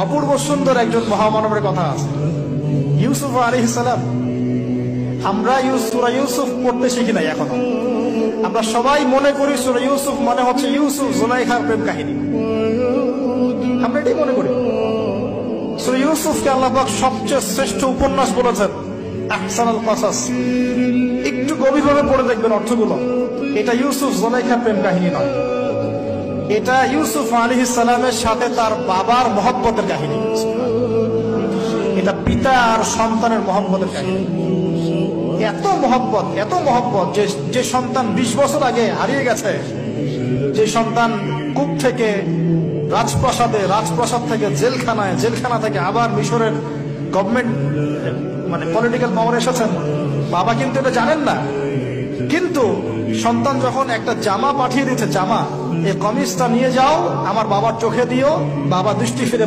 অপূর্ব সুন্দর একজন মহামানবের কথা আছে, ইউসুফ আলাইহিস সালাম। আমরা সূরা ইউসুফ পড়তে শিখি নাই এখনো। আমরা সবাই মনে করি সূরা ইউসুফ মানে হচ্ছে ইউসুফ জুলাইখার প্রেম কাহিনী, আমরা এটাই মনে করি। সূরা ইউসুফকে আল্লাহ পাক সবচেয়ে শ্রেষ্ঠ উপন্যাস বলেছেন, আহসানুল কসাস। একটু গভীরভাবে পড়ে দেখবেন অর্থগুলো। এটা ইউসুফ জুলাইখার প্রেম কাহিনী নয়, এটা ইউসুফ আলাইহিস সালামের সাথে তার বাবার মহব্বতের কাহিনী। এটা পিতা আর সন্তানের মহব্বতের কাহিনী। এত মহব্বত যে সন্তান 20 বছর আগে হারিয়ে গেছে, যে সন্তান কূপ থেকে রাজপ্রাসাদে, রাজপ্রাসাদ থেকে জেলখানায়, জেলখানা থেকে আবার মিশরের গভর্নমেন্ট মানে পলিটিক্যাল পাওয়ার এসেছেন। বাবা কিন্তু এটা জানেন না, কিন্তু সন্তান যখন একটা জামা পাঠিয়ে দিচ্ছে, জামা, এই কমিজটা নিয়ে যাও, আমার বাবার চোখে দিও, বাবা দৃষ্টি ফিরে